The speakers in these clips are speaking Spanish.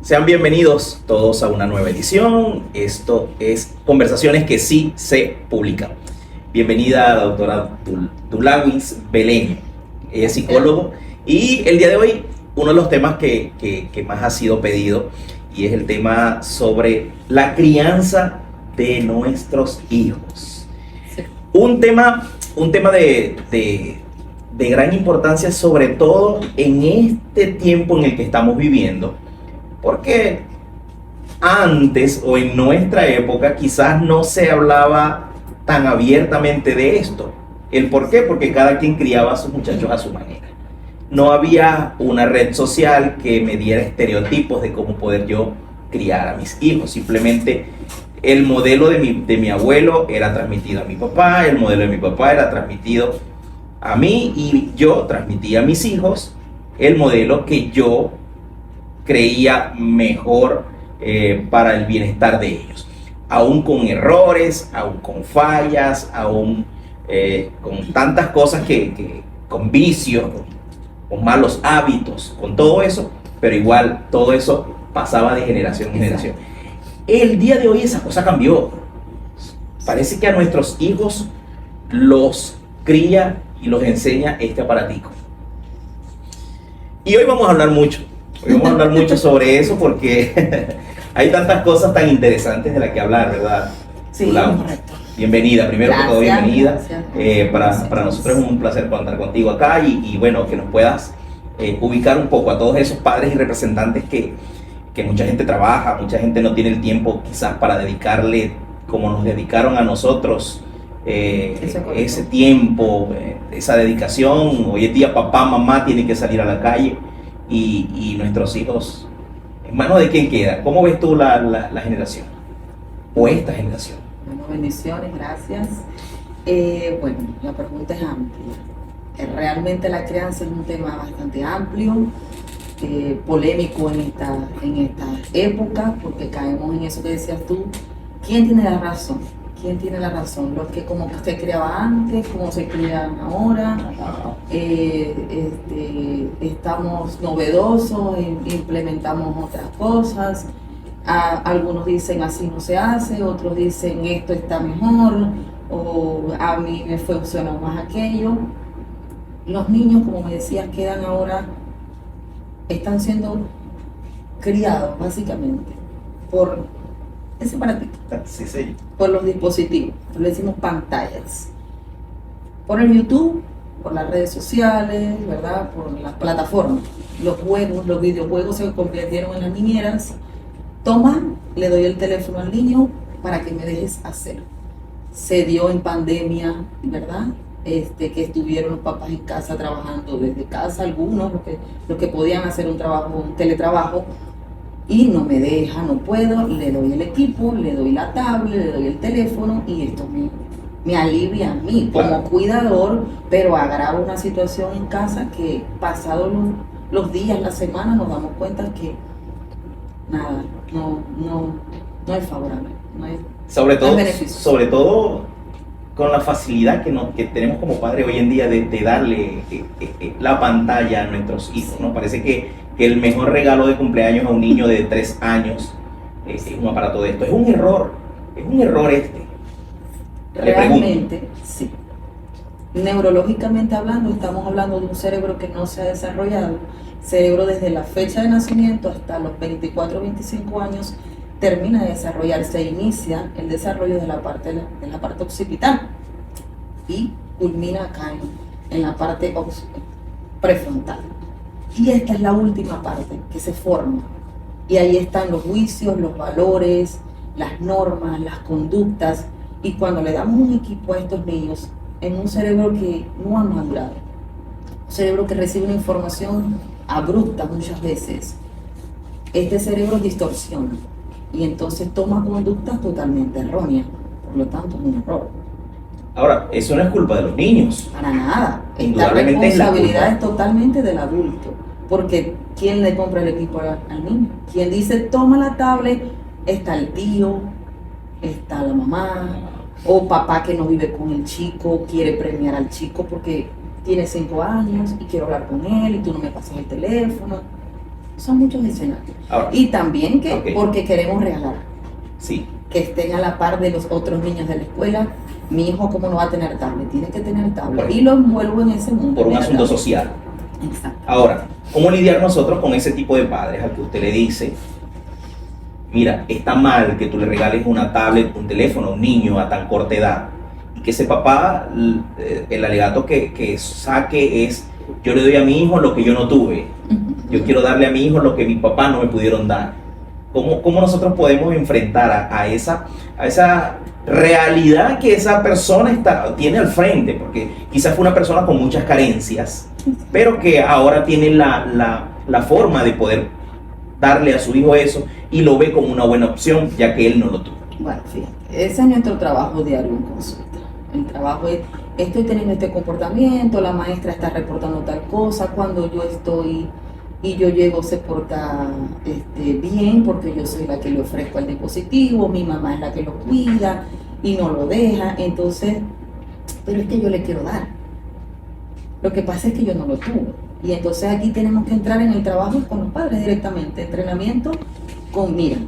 Sean bienvenidos todos a una nueva edición. Esto es Conversaciones que sí se publican. Bienvenida a la doctora Dulawis Belén. Ella es psicólogo y el día de hoy uno de los temas que más ha sido pedido y es el tema sobre la crianza de nuestros hijos. Sí. Un tema de gran importancia, sobre todo en este tiempo en el que estamos viviendo, porque antes o en nuestra época quizás no se hablaba tan abiertamente de esto. ¿El por qué? Porque cada quien criaba a sus muchachos a su manera. No había una red social que me diera estereotipos de cómo poder yo criar a mis hijos. Simplemente el modelo de mi abuelo era transmitido a mi papá, el modelo de mi papá era transmitido a mí y yo transmitía a mis hijos el modelo que yo creía mejor para el bienestar de ellos, aún con errores, aún con fallas, aún con tantas cosas con vicios, con malos hábitos, con todo eso, pero igual todo eso pasaba de generación en generación. El día de hoy esa cosa cambió. Parece que a nuestros hijos los cría y los enseña este aparatico. Y hoy vamos a hablar mucho. Hoy vamos a hablar mucho sobre eso porque hay tantas cosas tan interesantes de las que hablar, ¿verdad? Sí, correcto. Bienvenida, primero que todo, bienvenida. Gracias. Para nosotros es un placer contar contigo acá y bueno, que nos puedas ubicar un poco a todos esos padres y representantes que mucha gente trabaja, mucha gente no tiene el tiempo quizás para dedicarle como nos dedicaron a nosotros ese tiempo, esa dedicación. Hoy en día papá, mamá tienen que salir a la calle y nuestros hijos, ¿en manos de quién queda? ¿Cómo ves tú la generación? O esta generación. Bueno, bendiciones, gracias. Bueno, la pregunta es amplia. Realmente la crianza es un tema bastante amplio, polémico en esta época, porque caemos en eso que decías tú. ¿Quién tiene la razón? ¿Quién tiene la razón? ¿Los que como que se criaba antes, como se crían ahora? Estamos novedosos, implementamos otras cosas. Algunos dicen así no se hace, otros dicen esto está mejor, o a mí me funciona más aquello. Los niños, como me decías, quedan ahora, están siendo criados básicamente por ese aparatito. Sí, sí. Por los dispositivos, le decimos pantallas, por el YouTube, por las redes sociales, ¿verdad? Por las plataformas, los juegos, los videojuegos se convirtieron en las niñeras. Toma, le doy el teléfono al niño para que me dejes hacer. Se dio en pandemia, ¿verdad? Que estuvieron los papás en casa trabajando desde casa, algunos, los que podían hacer un teletrabajo, y no me deja, no puedo, le doy el equipo, le doy la tablet, le doy el teléfono y esto me alivia a mí como cuidador, pero agrava una situación en casa que pasados los días, las semanas, nos damos cuenta que nada, no es favorable, no es beneficio. Sobre todo con la facilidad que tenemos como padres hoy en día de darle la pantalla a nuestros hijos, ¿no? Parece que el mejor regalo de cumpleaños a un niño de 3 años es un aparato de esto. Es un error este. Realmente, sí. Neurológicamente hablando, estamos hablando de un cerebro que no se ha desarrollado. Cerebro desde la fecha de nacimiento hasta los 24 o 25 años termina de desarrollarse, inicia el desarrollo de la parte occipital y culmina acá en la parte prefrontal. Y esta es la última parte que se forma. Y ahí están los juicios, los valores, las normas, las conductas. Y cuando le damos un equipo a estos niños en un cerebro que no ha madurado, un cerebro que recibe una información abrupta muchas veces, este cerebro distorsiona y entonces toma conductas totalmente erróneas. Por lo tanto, es un error. Ahora, eso no es culpa de los niños. Para nada. Esta Indudablemente responsabilidad es totalmente del adulto. Porque ¿quién le compra el equipo al niño? ¿Quién dice, toma la tablet? Está el tío, está la mamá, o papá que no vive con el chico, quiere premiar al chico porque tiene 5 años y quiero hablar con él y tú no me pasas el teléfono. Son muchos escenarios. Ahora, Y también que ok. porque queremos regalar, Sí, que estén a la par de los otros niños de la escuela. Mi hijo, ¿cómo no va a tener tablet? Tiene que tener tablet. Por- Y lo envuelvo en ese mundo. por un de la asunto tablet. social. Exacto. Ahora, ¿cómo lidiar nosotros con ese tipo de padres al que usted le dice, mira, está mal que tú le regales una tablet, un teléfono a un niño a tan corta edad? Y que ese papá, el alegato que saque es, yo le doy a mi hijo lo que yo no tuve. Yo quiero darle a mi hijo lo que mi papá no me pudieron dar. ¿Cómo nosotros podemos enfrentar a esa realidad que esa persona tiene al frente? Porque quizás fue una persona con muchas carencias, pero que ahora tiene la forma de poder darle a su hijo eso y lo ve como una buena opción, ya que él no lo tuvo. Bueno, fíjate, ese es nuestro trabajo diario en consulta. El trabajo es, estoy teniendo este comportamiento, la maestra está reportando tal cosa, cuando yo estoy y yo llego se porta bien porque yo soy la que le ofrezco el dispositivo, mi mamá es la que lo cuida y no lo deja, entonces, pero es que yo le quiero dar. Lo que pasa es que yo no lo tuve. Y entonces aquí tenemos que entrar en el trabajo con los padres directamente, entrenamiento con, mira,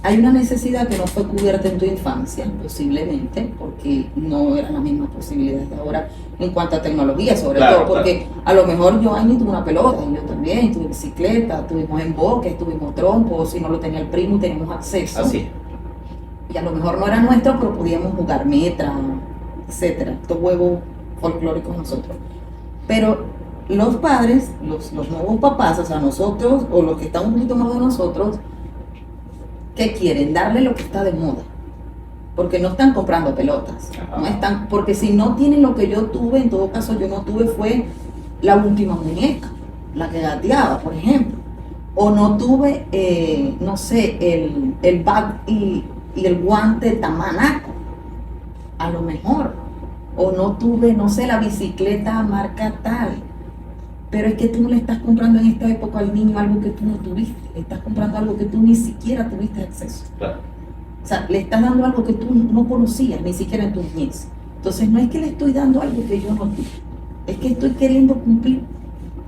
hay una necesidad que no fue cubierta en tu infancia, posiblemente, porque no eran las mismas posibilidades de ahora en cuanto a tecnología, sobre Claro, todo, porque a lo mejor yo ahí tuve una pelota, y yo también, tuve bicicleta, tuvimos emboques, tuvimos trompos, si no lo tenía el primo y teníamos acceso. Así es. Y a lo mejor no era nuestro, pero podíamos jugar metra, etcétera, estos juegos folclóricos nosotros. Pero los padres, los nuevos papás, o sea, nosotros, o los que están un poquito más de nosotros, ¿qué quieren? Darle lo que está de moda. Porque no están comprando pelotas. Ajá. No están, porque si no tienen lo que yo tuve, en todo caso yo no tuve, fue la última muñeca, la que gateaba, por ejemplo. O no tuve, no sé, el bat y el guante tamanaco, a lo mejor. O no tuve, no sé, la bicicleta marca tal. Pero es que tú no le estás comprando en esta época al niño algo que tú no tuviste. Le estás comprando algo que tú ni siquiera tuviste acceso. Claro. O sea, le estás dando algo que tú no conocías, ni siquiera en tu niñez. Entonces, no es que le estoy dando algo que yo no tuve. Es que estoy queriendo cumplir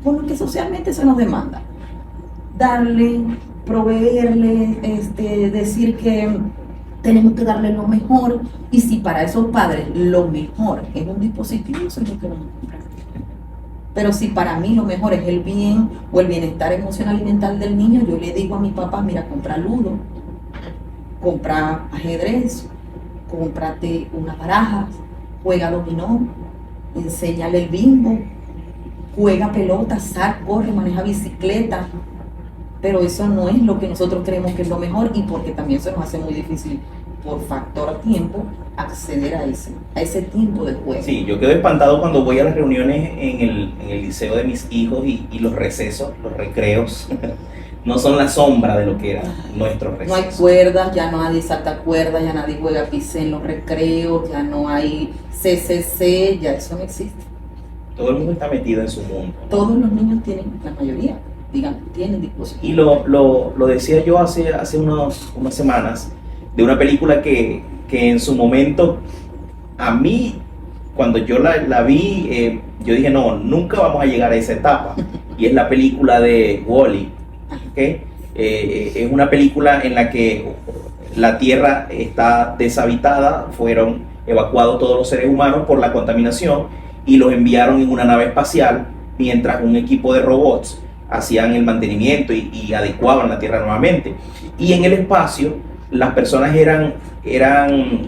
con lo que socialmente se nos demanda. Darle, proveerle, decir que tenemos que darle lo mejor. Y si para esos padres lo mejor es un dispositivo, eso es lo que vamos a comprar. Pero si para mí lo mejor es el bien o el bienestar emocional y mental del niño, yo le digo a mi papá, mira, compra ludo, compra ajedrez, cómprate unas barajas, juega dominó, enséñale el bingo, juega pelota, sal, corre, maneja bicicleta. Pero eso no es lo que nosotros creemos que es lo mejor y porque también se nos hace muy difícil por factor tiempo acceder a ese tiempo de juego. Sí, yo quedo espantado cuando voy a las reuniones en el liceo de mis hijos y los recesos, los recreos, no son la sombra de lo que eran nuestros No hay recesos. cuerdas, ya nadie salta cuerdas, ya nadie juega pise en los recreos, ya no hay CCC, ya eso no existe. Todo el mundo está metido en su mundo. Todos los niños tienen, la mayoría, digamos, tienen dispositivos. Y lo decía yo hace unas semanas de una película que en su momento, a mí, cuando yo la vi, yo dije, no, nunca vamos a llegar a esa etapa. Y es la película de Wall-E. ¿Okay? Es una película en la que la Tierra está deshabitada, fueron evacuados todos los seres humanos por la contaminación y los enviaron en una nave espacial mientras un equipo de robots hacían el mantenimiento y adecuaban la Tierra nuevamente. Y en el espacio las personas eran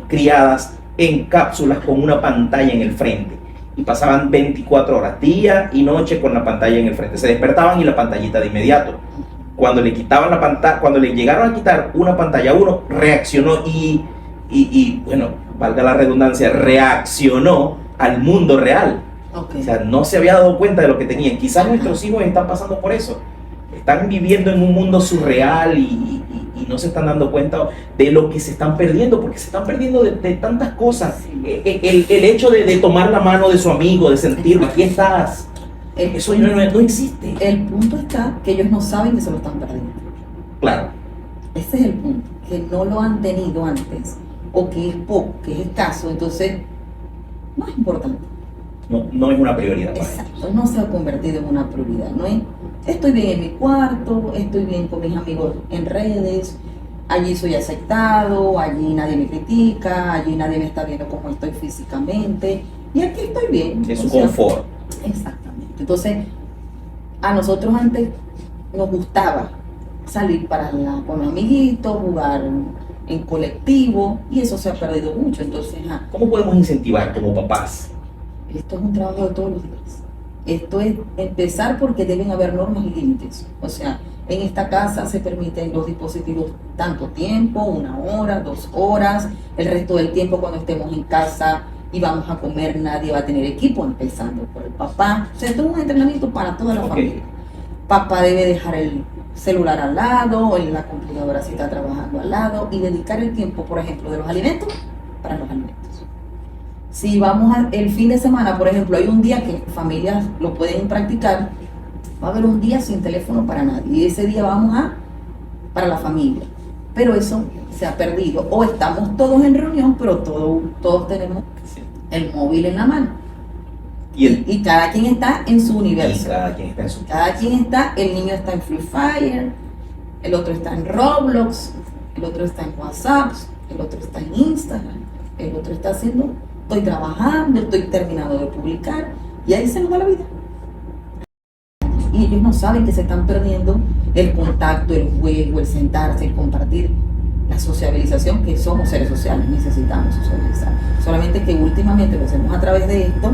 criadas en cápsulas con una pantalla en el frente y pasaban 24 horas, día y noche con la pantalla en el frente. Se despertaban y la pantallita de inmediato. Cuando le quitaban la pantalla, cuando le llegaron a quitar una pantalla a uno, reaccionó y bueno, valga la redundancia, reaccionó al mundo real. Okay. O sea, no se había dado cuenta de lo que tenían. Quizás nuestros hijos están pasando por eso. Están viviendo en un mundo surreal y no se están dando cuenta de lo que se están perdiendo, porque se están perdiendo de tantas cosas. El hecho de tomar la mano de su amigo, de sentirlo, aquí estás, eso no existe. El punto está que ellos no saben que se lo están perdiendo. Claro. Ese es el punto, que no lo han tenido antes, o que es poco, que es escaso, entonces no es importante. No es una prioridad para ellos. Exacto, no se ha convertido en una prioridad. Estoy bien en mi cuarto, estoy bien con mis amigos en redes, allí soy aceptado, allí nadie me critica, allí nadie me está viendo cómo estoy físicamente, y aquí estoy bien. Es su confort. Exactamente. Entonces, a nosotros antes nos gustaba salir con los amiguitos, jugar en colectivo, y eso se ha perdido mucho. Entonces, ¿cómo podemos incentivar como papás? Esto es un trabajo de todos los días. Esto es empezar porque deben haber normas y límites. O sea, en esta casa se permiten los dispositivos tanto tiempo, 1 hora, 2 horas, el resto del tiempo cuando estemos en casa y vamos a comer, nadie va a tener equipo, empezando por el papá. O sea, esto es un entrenamiento para toda la familia. Papá debe dejar el celular al lado o en la computadora si está trabajando al lado y dedicar el tiempo, por ejemplo, de los alimentos para los alimentos. Si vamos el fin de semana, por ejemplo, hay un día que familias lo pueden practicar, va a haber un día sin teléfono para nadie y ese día vamos para la familia. Pero eso se ha perdido. O estamos todos en reunión, pero todos tenemos el móvil en la mano. Y cada quien está en su universo. Cada quien está, el niño está en Free Fire, el otro está en Roblox, el otro está en WhatsApp, el otro está en Instagram, el otro está estoy trabajando, estoy terminando de publicar, y ahí se nos va la vida. Y ellos no saben que se están perdiendo el contacto, el juego, el sentarse, el compartir, la sociabilización, que somos seres sociales, necesitamos sociabilizar. Solamente que últimamente lo hacemos a través de esto,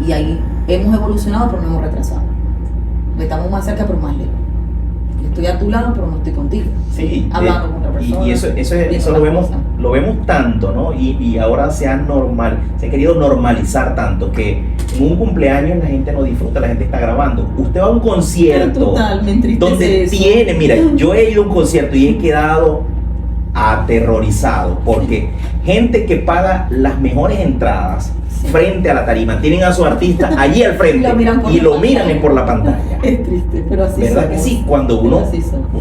y ahí hemos evolucionado pero no hemos retrasado. Estamos más cerca pero más lejos. Estoy a tu lado pero no estoy contigo. Sí, hablando con otra persona. Y eso lo vemos tanto, ¿no? Y ahora se ha querido normalizar tanto que en un cumpleaños la gente no disfruta, la gente está grabando. Usted va a un concierto donde mira, yo he ido a un concierto y he quedado aterrorizado porque gente que paga las mejores entradas frente a la tarima, tienen a su artista allí al frente y lo miran por la pantalla. Es triste, pero así ¿verdad somos. que sí? Cuando uno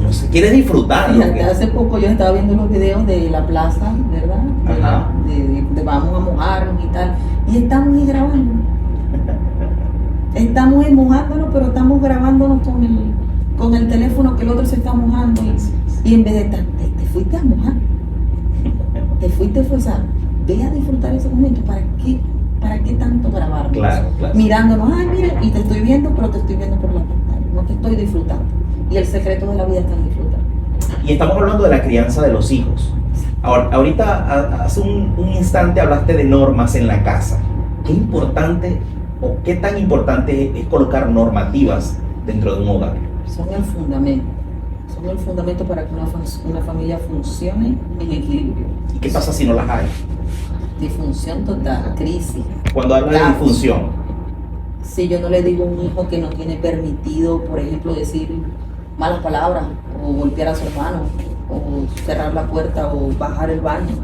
se quiere disfrutar. Fíjate, hace poco yo estaba viendo los videos de la plaza, ¿verdad? De vamos a mojarnos y tal, y estamos ahí grabando. Estamos mojándonos, pero estamos grabándonos con el teléfono que el otro se está mojando, y en vez de te fuiste a mojar, o sea, ve a disfrutar ese momento. ¿Para qué tanto grabar? Claro. Mirándonos, mira, y te estoy viendo, pero te estoy viendo por la pantalla, no te estoy disfrutando. Y el secreto de la vida está en disfrutar. Y estamos hablando de la crianza de los hijos. Ahorita, hace un instante hablaste de normas en la casa. ¿Qué importante o qué tan importante es colocar normativas dentro de un hogar? Son el fundamento para que una familia funcione en equilibrio. ¿Y qué pasa si no las hay? Disfunción total, crisis. Cuando habla de disfunción, si yo no le digo a un hijo que no tiene permitido, por ejemplo, decir malas palabras, o golpear a su hermano, o cerrar la puerta, o bajar el baño,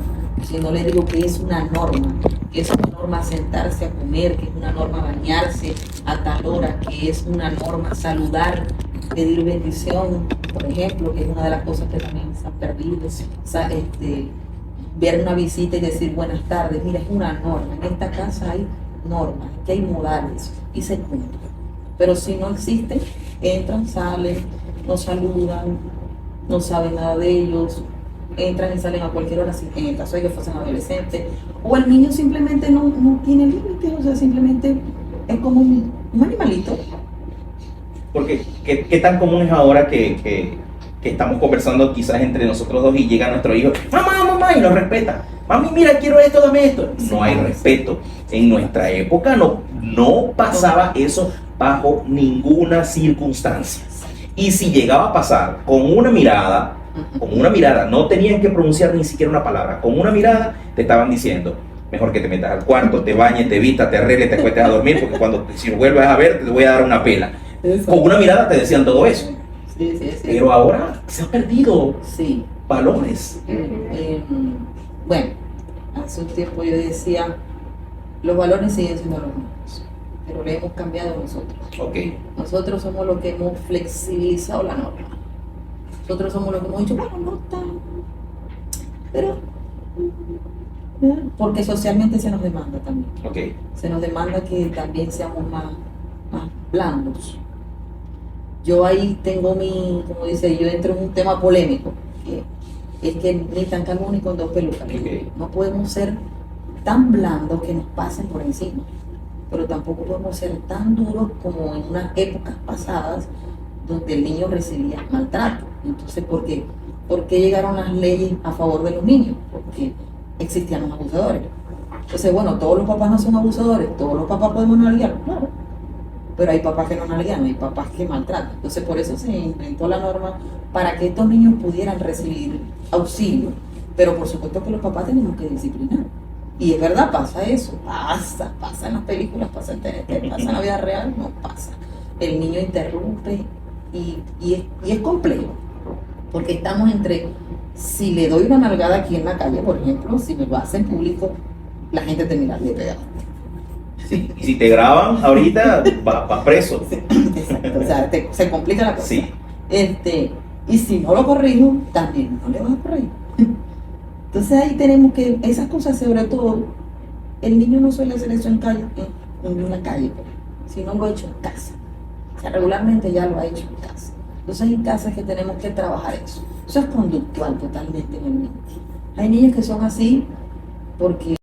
si no le digo que es una norma, que es una norma sentarse a comer, que es una norma bañarse a tal hora, que es una norma saludar, pedir bendición, por ejemplo, que es una de las cosas que también se han perdido, o sea, ver una visita y decir buenas tardes, mira, es una norma, en esta casa hay normas, que hay modales y se cumplen. Pero si no existen, entran, salen, no saludan, no saben nada de ellos, entran y salen a cualquier hora, en el caso de que fuesen adolescentes, o el niño simplemente no tiene límites, o sea, simplemente es como un animalito. Porque ¿qué tan común es ahora que estamos conversando quizás entre nosotros dos y llega nuestro hijo, mamá, y nos respeta? Mami, mira, quiero esto, dame esto. No hay respeto. En nuestra época no pasaba eso bajo ninguna circunstancia. Y si llegaba a pasar con una mirada, no tenían que pronunciar ni siquiera una palabra, con una mirada te estaban diciendo, mejor que te metas al cuarto, te bañes, te vistas, te arregles, te acuestes a dormir, porque si vuelves a ver te voy a dar una pela. Con una mirada te decían todo eso. Sí. Pero ahora se han perdido valores. Bueno, hace un tiempo yo decía, los valores siguen siendo los mismos, pero le hemos cambiado nosotros. Okay. Nosotros somos los que hemos flexibilizado la norma. Nosotros somos los que hemos dicho, bueno, no está, pero porque socialmente se nos demanda también. Okay. Se nos demanda que también seamos más blandos. Yo ahí tengo como dice, yo entro en un tema polémico, que es que ni tan calvo ni con dos pelucas. Okay. No podemos ser tan blandos que nos pasen por encima, pero tampoco podemos ser tan duros como en unas épocas pasadas donde el niño recibía maltrato. Entonces, ¿por qué llegaron las leyes a favor de los niños? Porque existían los abusadores. Entonces, bueno, todos los papás no son abusadores, todos los papás podemos nalguear, claro, pero hay papás que no nalguean, hay papás que maltratan. Entonces, por eso se inventó la norma para que estos niños pudieran recibir auxilio, pero por supuesto que los papás tenemos que disciplinar. Y es verdad, pasa eso, pasa en las películas, pasa en TNT, pasa en la vida real, no pasa. El niño interrumpe y es complejo, porque estamos entre, si le doy una nalgada aquí en la calle, por ejemplo, si me lo hace en público, la gente te mira de pegado. Sí, y si te graban ahorita, vas preso. Exacto, o sea, se complica la cosa. Sí. Y si no lo corrijo, también no le vas a corregir. Entonces ahí tenemos que, esas cosas sobre todo, el niño no suele hacer eso en una calle, sino lo ha hecho en casa. O sea, regularmente ya lo ha hecho en casa. Entonces en casa es que tenemos que trabajar eso. Eso es conductual totalmente en el niño. Hay niños que son así porque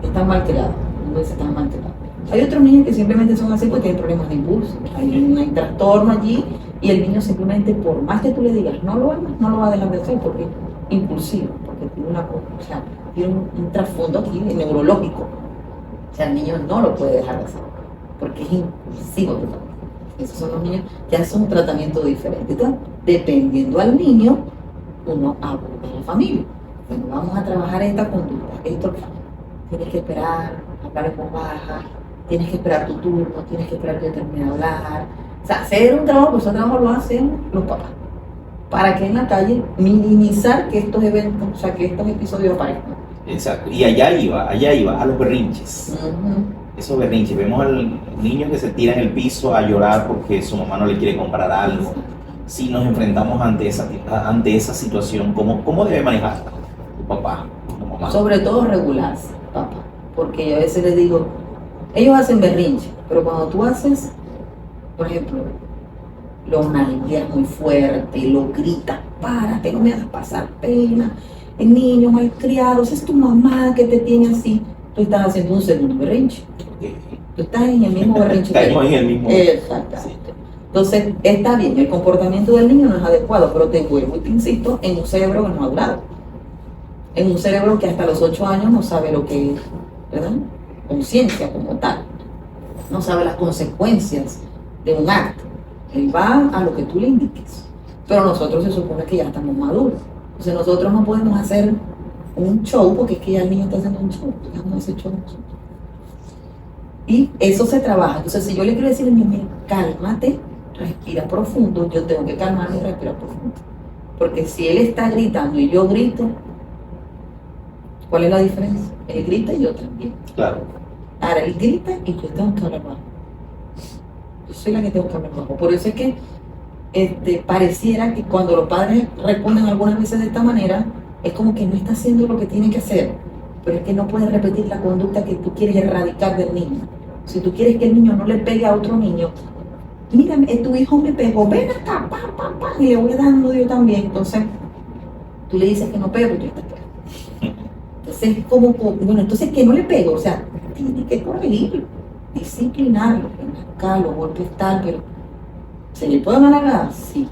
están mal creados, están mal creados. Hay otros niños que simplemente son así porque tienen problemas de impulso, hay un trastorno allí y el niño simplemente, por más que tú le digas no lo hagas, no lo va a dejar de hacer porque es impulsivo, porque tiene un trasfondo aquí neurológico. O sea, el niño no lo puede dejar de hacer porque es impulsivo totalmente. Esos son los niños que hacen un tratamiento diferente. Entonces, dependiendo al niño, uno aborda a la familia. Bueno, vamos a trabajar esta conducta, esto. Tienes que esperar, hablar en voz baja, tienes que esperar tu turno, tienes que esperar que yo termine de hablar. O sea, hacer un trabajo, pues ese trabajo lo hacen los papás. Para que en la calle minimizar que estos eventos, o sea, que estos episodios aparezcan. Exacto. Y allá iba, a los berrinches. Esos berrinches. Vemos al niño que se tira en el piso a llorar porque su mamá no le quiere comprar algo. Si nos enfrentamos ante esa situación, ¿cómo debe manejar tu papá, tu mamá? Sobre todo regularse, papá. Porque yo a veces les digo, ellos hacen berrinche, pero cuando tú haces, por ejemplo, lo nalgueas muy fuerte, lo gritas, párate, no me hagas pasar pena, el niño malcriado, esa es tu mamá que te tiene así, tú estás haciendo un segundo berrinche. Okay. Tú estás en el mismo berrinche. Estamos en el mismo. Exactamente. Entonces, está bien, el comportamiento del niño no es adecuado, pero te vuelvo y te insisto en un cerebro no madurado. En un cerebro que hasta los 8 años no sabe lo que es, ¿verdad? Conciencia como tal. No sabe las consecuencias de un acto. Él va a lo que tú le indiques. Pero nosotros se supone que ya estamos maduros. Entonces nosotros no podemos hacer un show porque es que ya el niño está haciendo un show. Dejamos ese show nosotros. Y eso se trabaja. Entonces si yo le quiero decir al niño, mira, cálmate, respira profundo, yo tengo que calmarme y respirar profundo. Porque si él está gritando y yo grito, ¿cuál es la diferencia? Él grita y yo también. Claro. Ahora él grita y yo tengo que hablar bajo. Yo soy la que tengo que hablar bajo. Por eso es que pareciera que cuando los padres responden algunas veces de esta manera, es como que no está haciendo lo que tiene que hacer. Pero es que no puedes repetir la conducta que tú quieres erradicar del niño. Si tú quieres que el niño no le pegue a otro niño, mira, tu hijo me pegó, ven acá, y le voy dando yo también. Entonces, tú le dices que no pego, yo te pego. Entonces, bueno, entonces que no le pego, o sea, tiene que corregirlo, disciplinarlo, acá los golpes tal, pero ¿se le puede nalgar? Sí,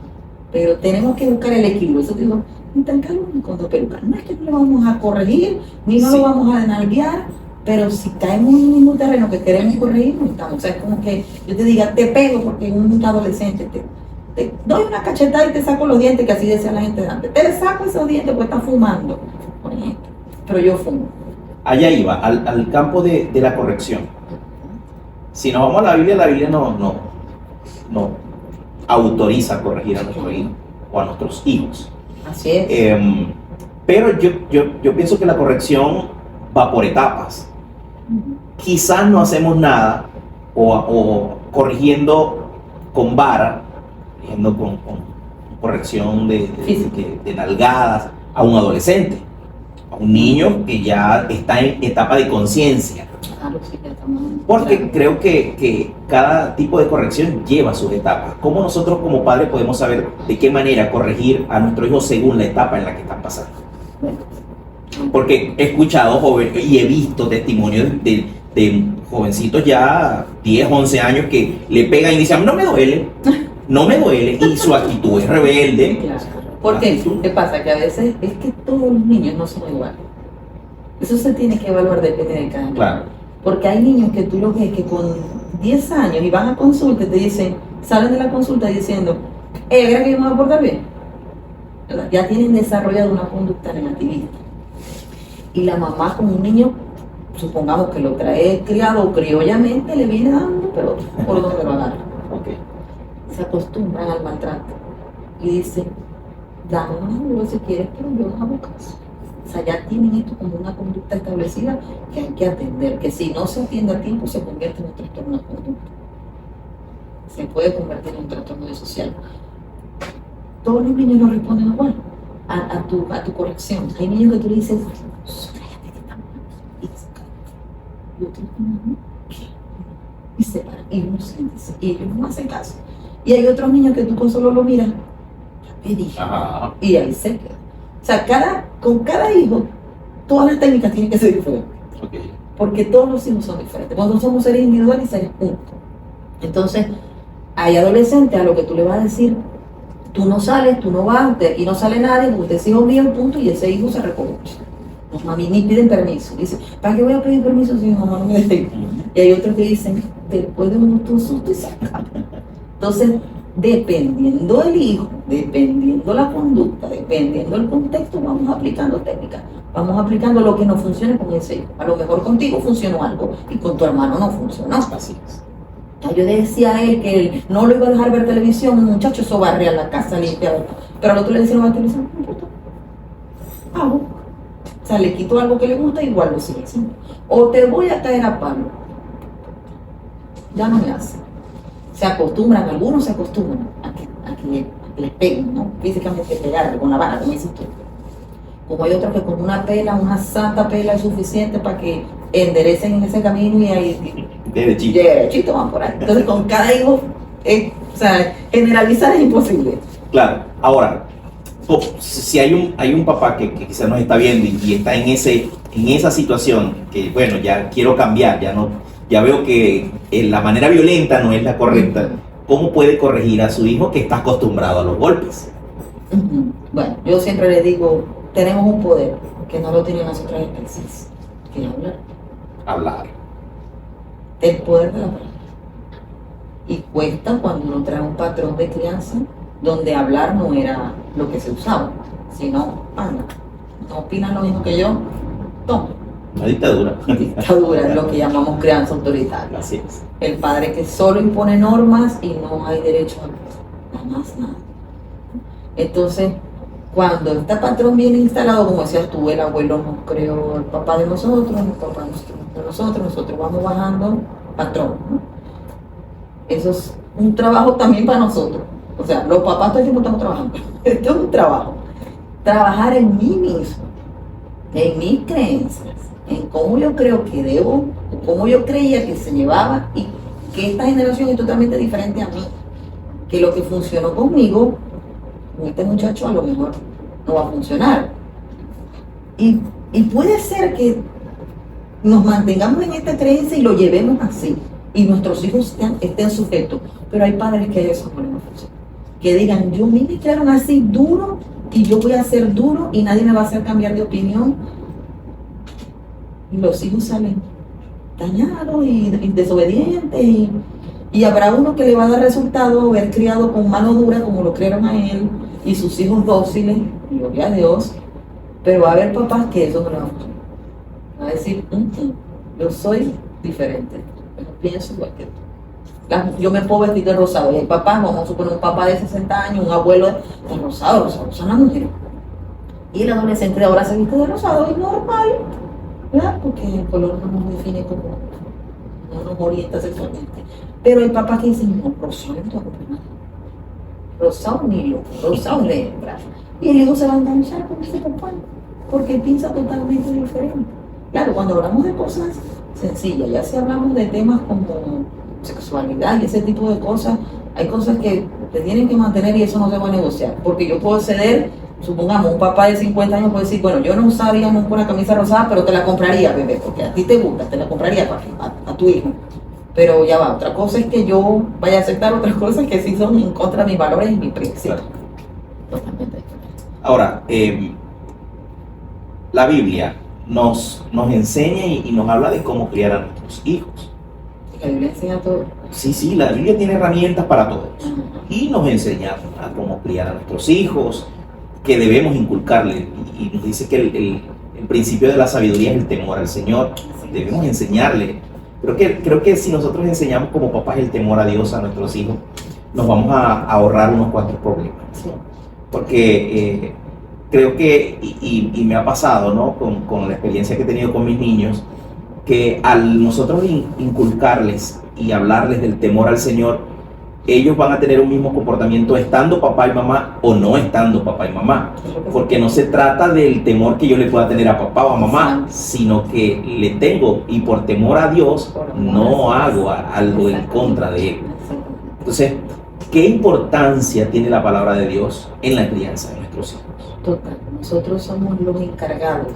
pero tenemos que buscar el equilibrio. Eso te digo, ni tan calvo ni con dos pelucas. No es que no le vamos a corregir, ni no lo vamos a nalguear, pero si caemos en un mismo terreno que queremos corregir, no estamos. O sea, es como que yo te diga, te pego porque un adolescente te doy una cachetada y te saco los dientes, que así decía la gente de antes. Te saco esos dientes porque estás fumando, por ejemplo. Pero yo fumo. Allá iba, al campo de la corrección. Si nos vamos a la Biblia no autoriza corregir a nuestro hijo o a nuestros hijos. Así es. Pero yo pienso que la corrección va por etapas. Quizás no hacemos nada o corrigiendo con vara, corrigiendo con corrección de nalgadas a un adolescente. a un niño que ya está en etapa de conciencia. Claro, sí, ya estamos. Porque Claro. creo que cada tipo de corrección lleva sus etapas. ¿Cómo nosotros como padres podemos saber de qué manera corregir a nuestro hijo según la etapa en la que están pasando? Bueno, Porque he escuchado y he visto testimonios de jovencitos ya 10, 11 años que le pegan y dicen, no me duele, no me duele, y su actitud es rebelde. claro. ¿Por qué? ¿Qué pasa? Que a veces es que todos los niños no son iguales. Eso se tiene que evaluar, depende de cada niño. Claro, Porque hay niños que tú los ves que con 10 años y van a consulta y te dicen, salen de la consulta diciendo, ¿crees que yo me voy a portar bien? ¿Verdad? Ya tienen desarrollado una conducta negativista. Y la mamá con un niño, supongamos que lo trae criado criollamente, le viene dando, pero por donde lo agarra. ok. Se acostumbran al maltrato y dicen, dame más duro si quieres, pero yo no hago caso. O sea, ya tienen esto como una conducta establecida que hay que atender, que si no se atiende a tiempo se convierte en un trastorno de conducta. Se puede convertir en un trastorno disocial. Todos los niños no responden igual a tu corrección. Hay niños que tú le dices, cállate que estamos mal", y se callan. Y otros no, ¿qué? Y se paran, y uno se dice, y ellos no hacen caso. Y hay otros niños que tú con solo lo miras, ya te dije, Ajá. y ahí se queda. O sea, con cada hijo, todas las técnicas tienen que ser diferentes, Ok. porque todos los hijos son diferentes. Nosotros somos seres individuales y seres únicos. Entonces, hay adolescentes a lo que tú le vas a decir, tú no sales, tú no vas, de aquí no sale nadie, porque usted es hijo mío, punto, y ese hijo se reconoce. Los mami ni piden permiso. Dicen, ¿para qué voy a pedir permiso si mi mamá no me deja ir? Y hay otros que dicen, después de un susto y se acaba. Entonces, dependiendo del hijo, dependiendo la conducta, dependiendo el contexto, vamos aplicando técnicas. Vamos aplicando lo que nos funcione con ese hijo. A lo mejor contigo funcionó algo y con tu hermano no funcionó. Así es. Yo le decía a él que él no lo iba a dejar ver televisión, muchacho, eso barría la casa, limpia. Pero al otro le decía, no va a televisión, no importa. Hago. O sea, le quito algo que le gusta, igual lo sigue haciendo. O te voy a caer a palo. Ya no me hace. Se acostumbran, algunos se acostumbran a que les peguen, ¿no? Físicamente pegarle con la vara, como dices tú. Como hay otros que con una pela, una santa pela es suficiente para que enderecen en ese camino y ahí derechito van por ahí. Entonces con cada hijo, o sea, generalizar es imposible. Claro. Ahora, si hay un papá que quizás nos está viendo y está en esa situación, que bueno, ya quiero cambiar, ya veo que la manera violenta no es la correcta, ¿cómo puede corregir a su hijo que está acostumbrado a los golpes? Bueno, yo siempre le digo, tenemos un poder que no lo tienen las otras especies, que es hablar. Hablar. El poder de la palabra. Y cuesta cuando uno trae un patrón de crianza donde hablar no era lo que se usaba, sino, no opinan lo mismo que yo, toma. Una dictadura. Dictadura es lo que llamamos crianza autoritaria. Así es. El padre que solo impone normas y no hay derecho a nada más nada. Entonces, cuando este patrón viene instalado, como decías tú, el abuelo nos creó, el papá de nosotros, el papá de nosotros vamos bajando patrón, ¿no? Eso es un trabajo también para nosotros. O sea, los papás todo el tiempo estamos trabajando. Esto es un trabajo. Trabajar en mí mismo, en mis creencias, en cómo yo creo que debo, o cómo yo creía que se llevaba, y que esta generación es totalmente diferente a mí. Que lo que funcionó conmigo, con este muchacho a lo mejor no va a funcionar. Y puede ser que nos mantengamos en esta creencia y lo llevemos así, y nuestros hijos estén sujetos. Pero hay padres que eso no les funciona. Que digan, yo me crearon así duro, y yo voy a ser duro, y nadie me va a hacer cambiar de opinión. Y los hijos salen dañados y desobedientes, y habrá uno que le va a dar resultado haber criado con mano dura como lo crearon a él, y sus hijos dóciles, gloria a Dios, pero va a haber papás que eso no le va a funcionar. Va a decir, yo soy diferente, yo no pienso igual que tú. Yo me puedo vestir de rosado, y hay papás, vamos a suponer un papá de 60 años, un abuelo de rosado son las mujeres. Y el adolescente de ahora se viste de rosado, y normal, ¿verdad? Porque el color no nos define como, no nos orienta sexualmente. Pero hay papás que dicen, no, rosado no te va a comprar nada. Rosado ni loco, rosado le entra. Y el hijo se va a enganchar con ese papá. porque él piensa totalmente diferente. Claro, cuando hablamos de cosas sencillas, ya si hablamos de temas como sexualidad y ese tipo de cosas, hay cosas que te tienen que mantener y eso no se va a negociar, porque yo puedo ceder, supongamos, un papá de 50 años puede decir, bueno, yo no usaría nunca una camisa rosada, pero te la compraría, bebé, porque a ti te gusta, te la compraría a tu hijo. Pero ya va, otra cosa es que yo vaya a aceptar otras cosas que sí son en contra de mis valores y mis principios. Claro. Ahora, la Biblia nos enseña y nos habla de cómo criar a nuestros hijos. La Biblia enseña todo. Sí, la Biblia tiene herramientas para todos. Y nos enseña a cómo criar a nuestros hijos, que debemos inculcarle. Y nos dice que el principio de la sabiduría es el temor al Señor. Debemos enseñarle. Creo que si nosotros enseñamos como papás el temor a Dios a nuestros hijos, nos vamos a ahorrar unos cuantos problemas. Sí. Porque creo que, y me ha pasado, ¿no? Con la experiencia que he tenido con mis niños, que al nosotros inculcarles y hablarles del temor al Señor, ellos van a tener un mismo comportamiento estando papá y mamá o no estando papá y mamá. Porque no se trata del temor que yo le pueda tener a papá o a mamá, sino que le tengo y por temor a Dios no hago algo en contra de él. Entonces, ¿qué importancia tiene la palabra de Dios en la crianza de nuestros hijos? Total, nosotros somos los encargados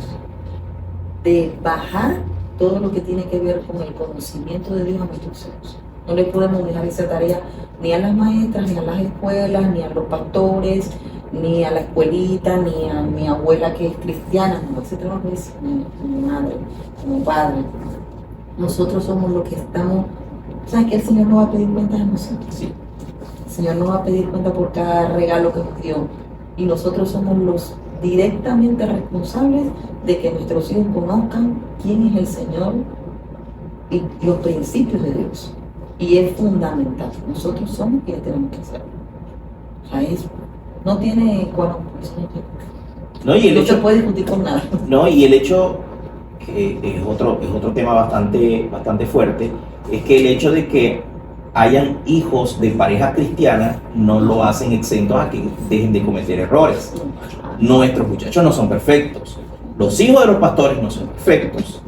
de bajar todo lo que tiene que ver con el conocimiento de Dios a nuestros hijos. No le podemos dejar esa tarea ni a las maestras, ni a las escuelas, ni a los pastores, ni a la escuelita, ni a mi abuela que es cristiana, no, ese trabajo es mi madre, mi padre. Nosotros somos los que estamos, ¿sabes que el Señor nos va a pedir cuentas a nosotros? Sí. El Señor nos va a pedir cuenta por cada regalo que nos dio y nosotros somos los directamente responsables de que nuestros hijos conozcan quién es el Señor y los principios de Dios. Y es fundamental. Nosotros somos quienes tenemos que hacerlo. O sea, eso no tiene No, y el no hecho, se puede discutir con nada. no, y el hecho, que es otro tema bastante fuerte, es que el hecho de que hayan hijos de parejas cristianas no lo hacen exentos a que dejen de cometer errores. Nuestros muchachos no son perfectos. Los hijos de los pastores no son perfectos.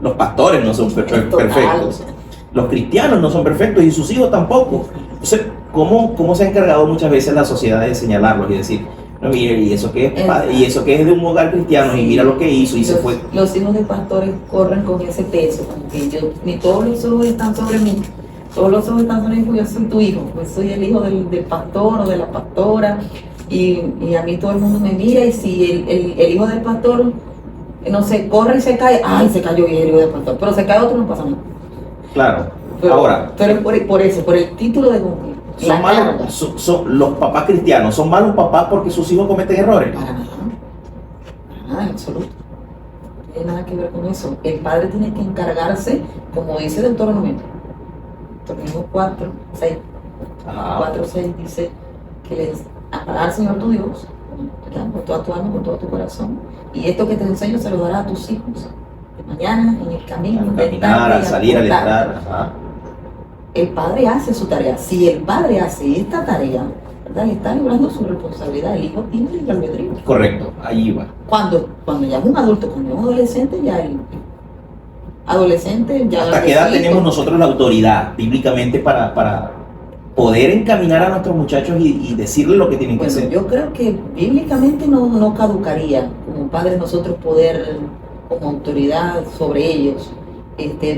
Los pastores no son perfectos. Los cristianos no son perfectos y sus hijos tampoco. Entonces, ¿cómo se ha encargado muchas veces la sociedad de señalarlos y decir, no, mire, y eso que es de un hogar cristiano, y mira lo que hizo y se fue? Los hijos de pastores corren con ese peso, como que ni todos los ojos están sobre mí. Todos los ojos están sobre mí porque yo soy tu hijo, pues soy el hijo del pastor o de la pastora, y a mí todo el mundo me mira, y si el hijo del pastor, no sé, corre y se cae, ay, se cayó y es el hijo del pastor, pero se cae otro, no pasa nada. Claro. Pero, ahora, pero por eso, por el título de cumplir. ¿son malos, los papás cristianos son malos papás porque sus hijos cometen errores? Para nada, en absoluto. No tiene nada que ver con eso. El padre tiene que encargarse, como dice Deuteronomio 4, 6. 4, 6 dice que les amarás al Señor tu Dios, ¿verdad? Con toda tu alma, con todo tu corazón. Y esto que te enseño se lo darás a tus hijos. De mañana, en el camino, Al caminar, al salir, al entrar. Ajá. El padre hace su tarea. Si el padre hace esta tarea, ¿verdad? Le está librando su responsabilidad. El hijo tiene libre albedrío. Correcto, ahí va. Cuando ya es un adulto, cuando es un adolescente, ya el adolescente ya... ¿Hasta qué edad tenemos nosotros la autoridad bíblicamente para poder encaminar a nuestros muchachos y decirles lo que tienen que hacer? Yo creo que bíblicamente no caducaría como padres nosotros poder, como autoridad sobre ellos,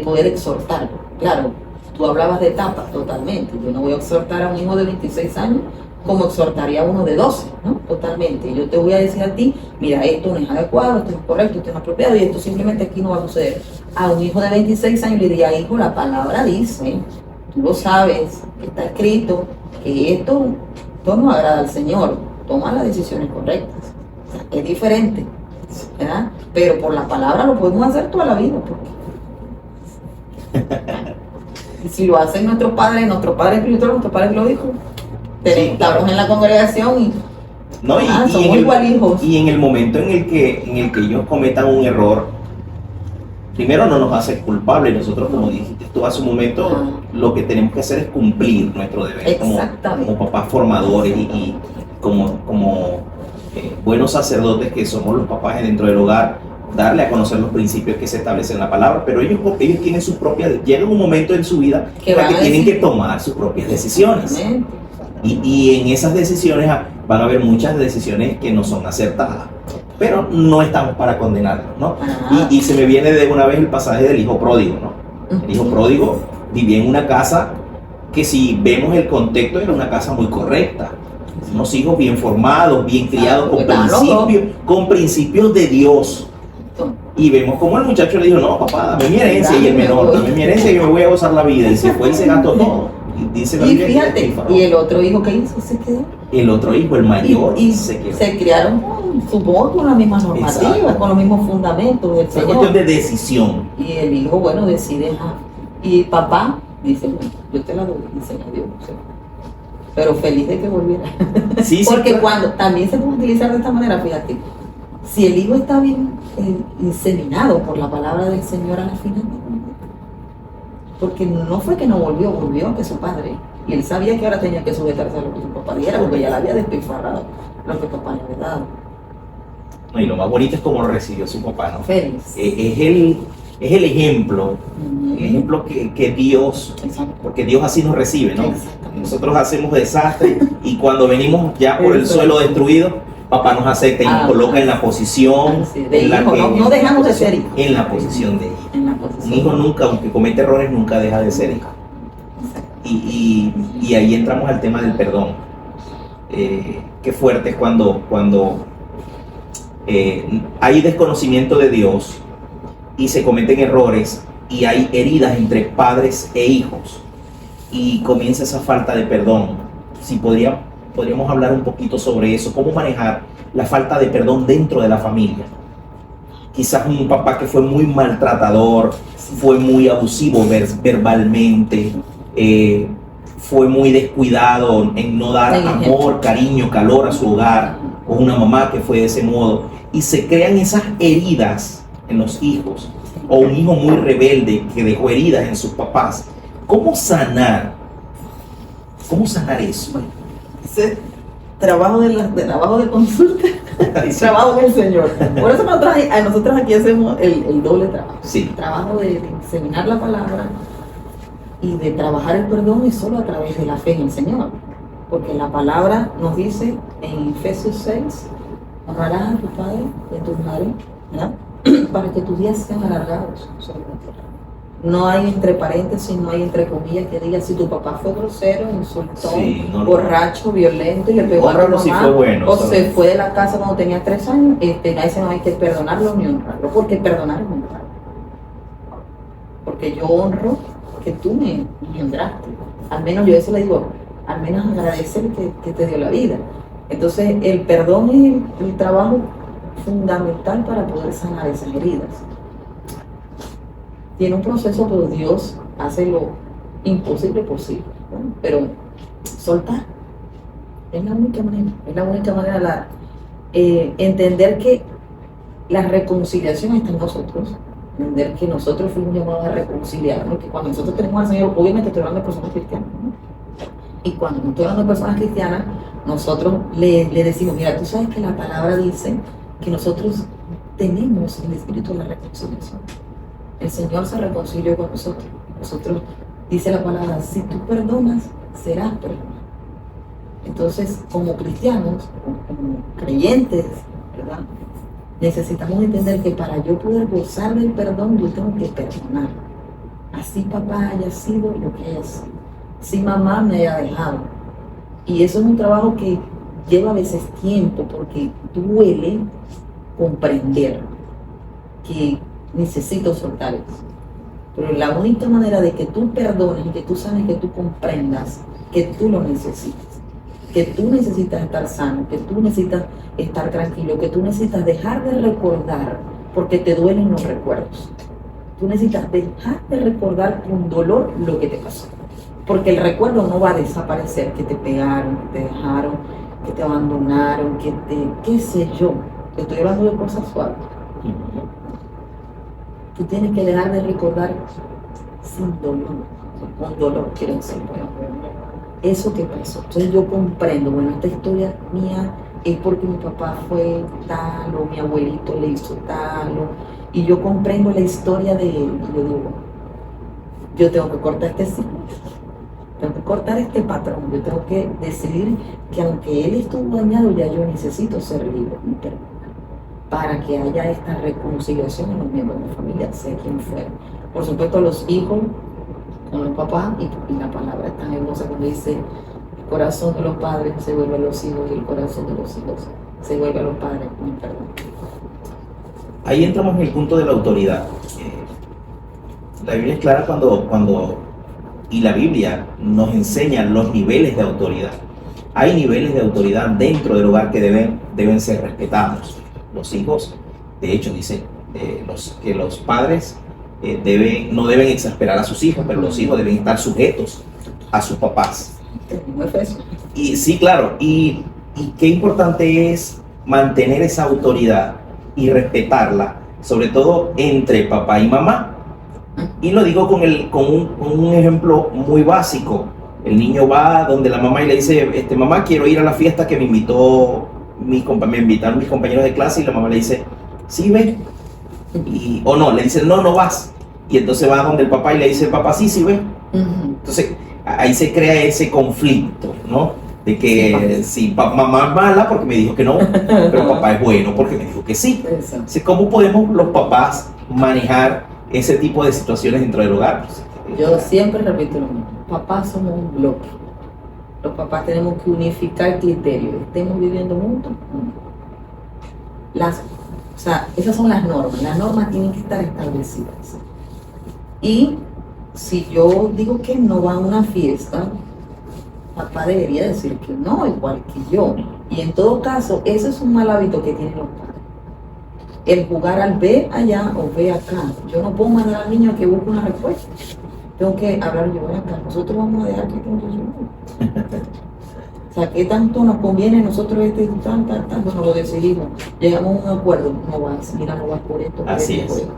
poder exhortar. Claro, tú hablabas de etapas totalmente. Yo no voy a exhortar a un hijo de 26 años como exhortaría a uno de 12, ¿no? Totalmente. Yo te voy a decir a ti, mira, esto no es adecuado, esto no es correcto, esto no es apropiado y esto simplemente aquí no va a suceder. A un hijo de 26 años le diría, hijo, la palabra dice, tú lo sabes, que está escrito, que esto no agrada al Señor, toma las decisiones correctas. O sea, es diferente, ¿verdad? Pero por la palabra lo podemos hacer toda la vida, porque y si lo hacen nuestro padre espiritual, nuestro padre lo dijo. Estamos en la congregación y somos igual hijos. Y en el momento en el que ellos cometan un error, primero no nos hace culpables. Nosotros, como dijiste tú hace un momento, lo que tenemos que hacer es cumplir nuestro deber como papás formadores y como buenos sacerdotes que somos los papás dentro del hogar, darle a conocer los principios que se establecen en la palabra, pero ellos tienen sus propias, llega un momento en su vida que tienen que tomar sus propias decisiones. Y en esas decisiones van a haber muchas decisiones que no son acertadas, pero no estamos para condenarlos, ¿no? Y se me viene de una vez el pasaje del hijo pródigo, ¿no? El hijo pródigo vivía en una casa que, si vemos el contexto, era una casa muy correcta, unos hijos bien formados, bien criados, con principios de Dios. Y vemos como el muchacho le dijo: no, papá, dame mi herencia, y el menor: dame mi herencia, que me voy a gozar la vida. Y se fue y se gastó todo. Y dice la Biblia, fíjate, y el otro hijo que hizo, se quedó. El otro hijo, el mayor, se quedó. Se criaron, supongo, con las mismas normativas, con los mismos fundamentos del Señor. Es cuestión de decisión. Y el hijo, bueno, decide, y papá dice: bueno, yo te la doy, dice Dios. Pero feliz de que volviera. Sí, porque cuando también se puede utilizar de esta manera, fíjate, si el hijo está bien inseminado por la palabra del Señor, a la final, porque no fue que no volvió que su padre, y él sabía que ahora tenía que sujetarse a lo que su papá dijera, porque ya le había despilfarrado lo que papá le había dado. Y lo más bonito es cómo lo recibió su papá, ¿no? Feliz. Es el ejemplo, el ejemplo que Dios, porque Dios así nos recibe, ¿no? Nosotros hacemos desastre y cuando venimos ya por el suelo destruido, papá nos acepta y nos coloca en la posición de hijo. No dejamos de ser hijo. En la posición de hijo. Un hijo nunca, aunque comete errores, nunca deja de ser hijo. Y ahí entramos al tema del perdón. Qué fuerte es cuando hay desconocimiento de Dios y se cometen errores y hay heridas entre padres e hijos y comienza esa falta de perdón. Si podríamos hablar un poquito sobre eso, cómo manejar la falta de perdón dentro de la familia. Quizás un papá que fue muy maltratador, fue muy abusivo verbalmente, fue muy descuidado en no dar amor, cariño, calor a su hogar, o una mamá que fue de ese modo, y se crean esas heridas en los hijos, o un hijo muy rebelde que dejó heridas en sus papás. ¿Cómo sanar? ¿Cómo sanar eso? Ese trabajo de consulta, trabajo del Señor. Por eso nosotros aquí hacemos el doble trabajo. Sí. El trabajo de inseminar la palabra y de trabajar el perdón, es solo a través de la fe en el Señor. Porque la palabra nos dice en Efesios 6, honrarás a tu padre y a tu madre, ¿verdad? Para que tus días sean alargados sobre la tierra. No hay entre paréntesis, no hay entre comillas que diga: si tu papá fue grosero, insultó, borracho, violento y le pegó a tu mamá, si fue bueno, o se fue de la casa cuando tenía 3 años, a ese no hay que perdonarlo ni honrarlo, porque perdonar es honrar. Porque yo honro que tú me engendraste. Al menos yo eso le digo, al menos agradecer que te dio la vida. Entonces el perdón es el trabajo fundamental para poder sanar esas heridas. Tiene un proceso, pero Dios hace lo imposible posible, ¿no? Pero soltar es la única manera, entender que la reconciliación está en nosotros, entender que nosotros fuimos llamados a reconciliarnos, que cuando nosotros tenemos al Señor, obviamente estoy hablando de personas cristianas, ¿no? Y cuando no estoy hablando de personas cristianas, nosotros le decimos: mira, tú sabes que la palabra dice que nosotros tenemos el espíritu de la reconciliación. El Señor se reconcilió con nosotros. Nosotros, dice la palabra, si tú perdonas, serás perdonado. Entonces, como cristianos, como creyentes, ¿verdad?, necesitamos entender que para yo poder gozar del perdón, yo tengo que perdonar. Así papá haya sido lo que haya sido. Si mamá me haya dejado. Y eso es un trabajo que lleva a veces tiempo, porque duele comprender que necesito soltar eso. Pero la única manera de que tú perdones y que tú sanes, que tú comprendas que tú lo necesitas, que tú necesitas estar sano, que tú necesitas estar tranquilo, que tú necesitas dejar de recordar porque te duelen los recuerdos. Tú necesitas dejar de recordar con dolor lo que te pasó, porque el recuerdo no va a desaparecer, que te pegaron, que te dejaron, que te abandonaron, qué sé yo. Te estoy hablando de cosas suaves. Tú tienes que dejar de recordar sin dolor, con dolor, quiero decir, bueno, eso que pasó. Entonces yo comprendo, bueno, esta historia mía es porque mi papá fue tal, o mi abuelito le hizo tal, y yo comprendo la historia de él, y yo digo, yo tengo que cortar este ciclo, tengo que cortar este patrón, yo tengo que decidir que aunque él estuvo dañado, ya yo necesito ser libre y perdonar, para que haya esta reconciliación en los miembros de la familia, sea quien fuera. Por supuesto, los hijos con los papás, y la palabra es tan hermosa cuando dice, el corazón de los padres se vuelve a los hijos y el corazón de los hijos se vuelve a los padres con el perdón. Ahí entramos en el punto de la autoridad. La Biblia es clara y la Biblia nos enseña los niveles de autoridad. Hay niveles de autoridad dentro del hogar que deben ser respetados. Los hijos, de hecho, dice que los padres no deben exasperar a sus hijos, pero los hijos deben estar sujetos a sus papás. Y sí, claro, y qué importante es mantener esa autoridad y respetarla, sobre todo entre papá y mamá. Y lo digo con un ejemplo muy básico. El niño va donde la mamá y le dice, mamá, quiero ir a la fiesta que me invitaron mis compañeros de clase, y la mamá le dice, sí, ve. O no, le dice, no vas. Y entonces va donde el papá y le dice, papá, sí, ve. Entonces ahí se crea ese conflicto, ¿no? De que sí, mamá es mala porque me dijo que no, pero papá es bueno porque me dijo que sí. Entonces, ¿cómo podemos los papás manejar ese tipo de situaciones dentro del hogar? Yo siempre repito lo mismo, papás somos un bloque. Los papás tenemos que unificar criterios, estemos viviendo juntos. Esas son las normas tienen que estar establecidas. Y si yo digo que no va a una fiesta, papá debería decir que no, igual que yo. Y en todo caso, ese es un mal hábito que tienen los padres. El jugar al ve allá o ve acá. Yo no puedo mandar al niño a que busque una respuesta. Tengo que hablar yo acá. Nosotros vamos a dejar que o sea, ¿qué tanto nos conviene nosotros bueno, lo decidimos, llegamos a un acuerdo, no vas por esto, Así por es. esto.